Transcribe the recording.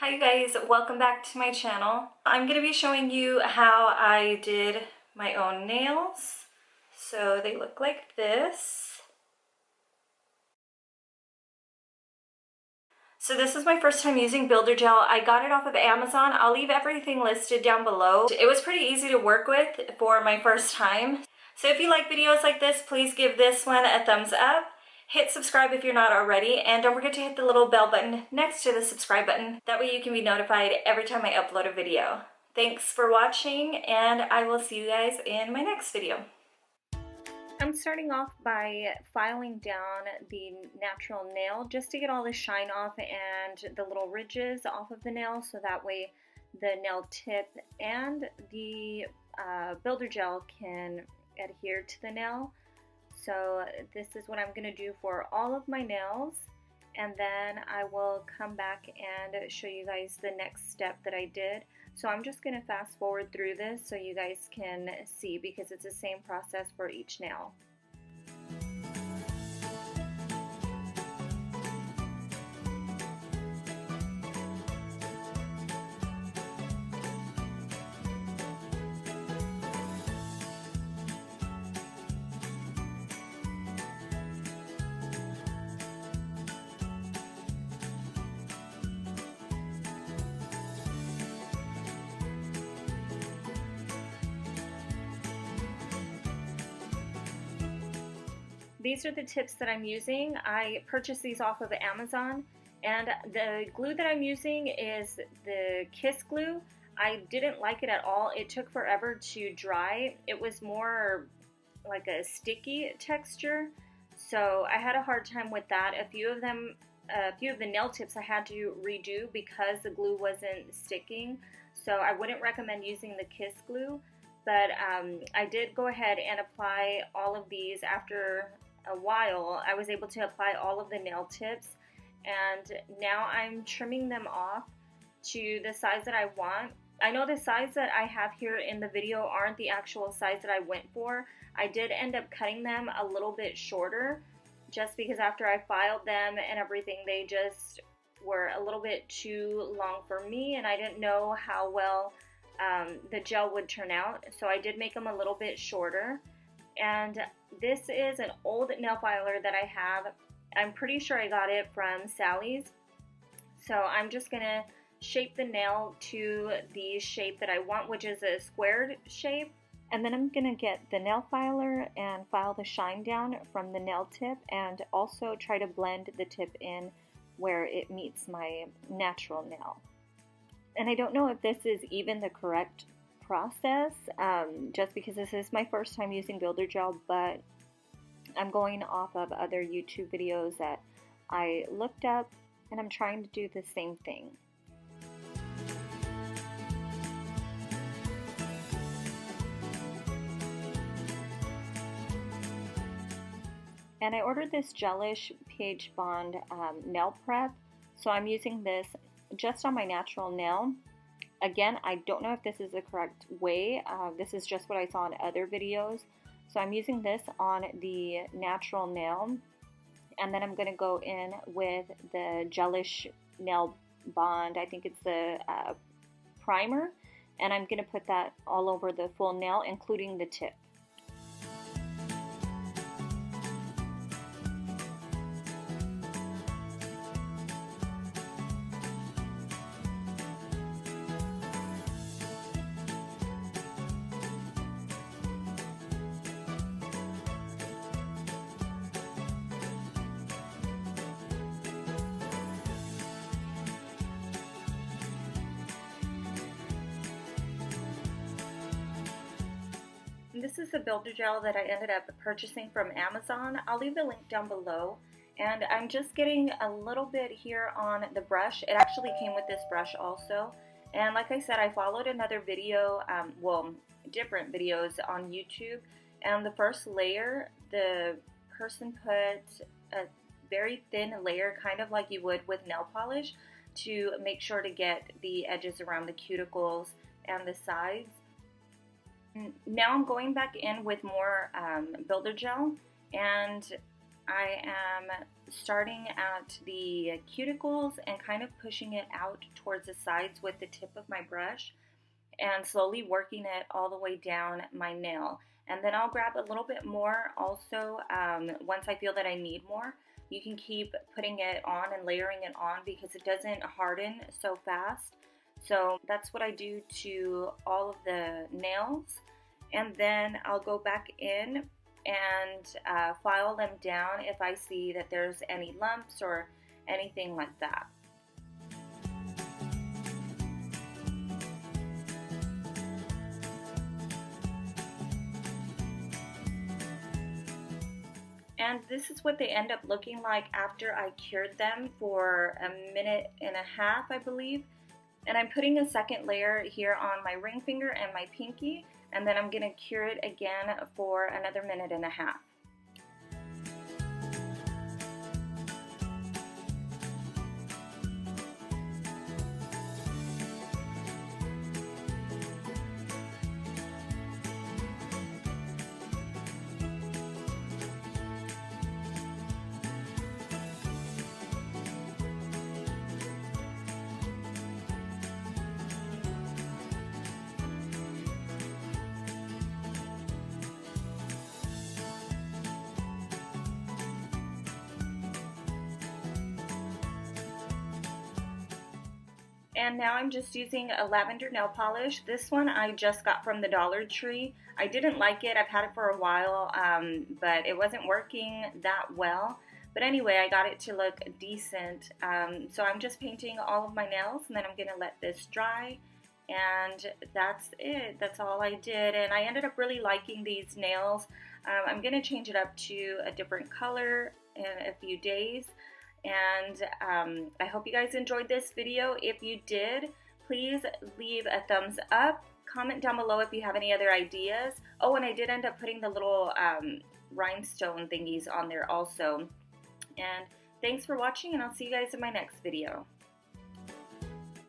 Hi you guys, welcome back to my channel. I'm going to be showing you how I did my own nails. So they look like this. So this is my first time using builder gel. I got it off of Amazon. I'll leave everything listed down below. It was pretty easy to work with for my first time. So if you like videos like this, please give this one a thumbs up. Hit subscribe if you're not already, and don't forget to hit the little bell button next to the subscribe button. That way you can be notified every time I upload a video. Thanks for watching, and I will see you guys in my next video. I'm starting off by filing down the natural nail just to get all the shine off and the little ridges off of the nail, so that way the nail tip and the builder gel can adhere to the nail. So this is what I'm going to do for all of my nails, and then I will come back and show you guys the next step that I did. So I'm just going to fast forward through this so you guys can see, because it's the same process for each nail. These are the tips that I'm using. I purchased these off of Amazon, and the glue that I'm using is the Kiss glue. I didn't like it at all. It took forever to dry. It was more like a sticky texture, so I had a hard time with that. A few of the nail tips I had to redo because the glue wasn't sticking, so I wouldn't recommend using the Kiss glue. But I did go ahead and apply all of these. After a while, I was able to apply all of the nail tips, and now I'm trimming them off to the size that I want. I know the size that I have here in the video aren't the actual size that I went for. I did end up cutting them a little bit shorter, just because after I filed them and everything, they just were a little bit too long for me, and I didn't know how well the gel would turn out, so I did make them a little bit shorter. And this is an old nail filer that I have. I'm pretty sure I got it from Sally's. So I'm just gonna shape the nail to the shape that I want, which is a squared shape. And then I'm gonna get the nail filer and file the shine down from the nail tip, and also try to blend the tip in where it meets my natural nail. And I don't know if this is even the correct process, just because this is my first time using builder gel, but I'm going off of other YouTube videos that I looked up, and I'm trying to do the same thing. And I ordered this Gelish Page Bond nail prep, so I'm using this just on my natural nail. Again, I don't know if this is the correct way. This is just what I saw in other videos. So I'm using this on the natural nail, and then I'm going to go in with the Gelish Nail Bond. I think it's the primer, and I'm going to put that all over the full nail, including the tip. This is the builder gel that I ended up purchasing from Amazon. I'll leave the link down below. And I'm just getting a little bit here on the brush. It actually came with this brush also. And like I said, I followed another video, well, different videos on YouTube. And the first layer, the person put a very thin layer, kind of like you would with nail polish, to make sure to get the edges around the cuticles and the sides. Now I'm going back in with more builder gel, and I am starting at the cuticles and kind of pushing it out towards the sides with the tip of my brush and slowly working it all the way down my nail. And then I'll grab a little bit more also once I feel that I need more. You can keep putting it on and layering it on because it doesn't harden so fast. So that's what I do to all of the nails. And then I'll go back in and file them down if I see that there's any lumps or anything like that. And this is what they end up looking like after I cured them for a minute and a half, I believe. And I'm putting a second layer here on my ring finger and my pinky, and then I'm going to cure it again for another minute and a half. And now I'm just using a lavender nail polish. This one I just got from the Dollar Tree. I didn't like it. I've had it for a while, but it wasn't working that well. But anyway, I got it to look decent. So I'm just painting all of my nails, and then I'm going to let this dry. And that's it. That's all I did. And I ended up really liking these nails. I'm going to change it up to a different color in a few days. And I hope you guys enjoyed this video. If you did, please leave a thumbs up. Comment down below if you have any other ideas. Oh, and I did end up putting the little rhinestone thingies on there also. And thanks for watching, and I'll see you guys in my next video.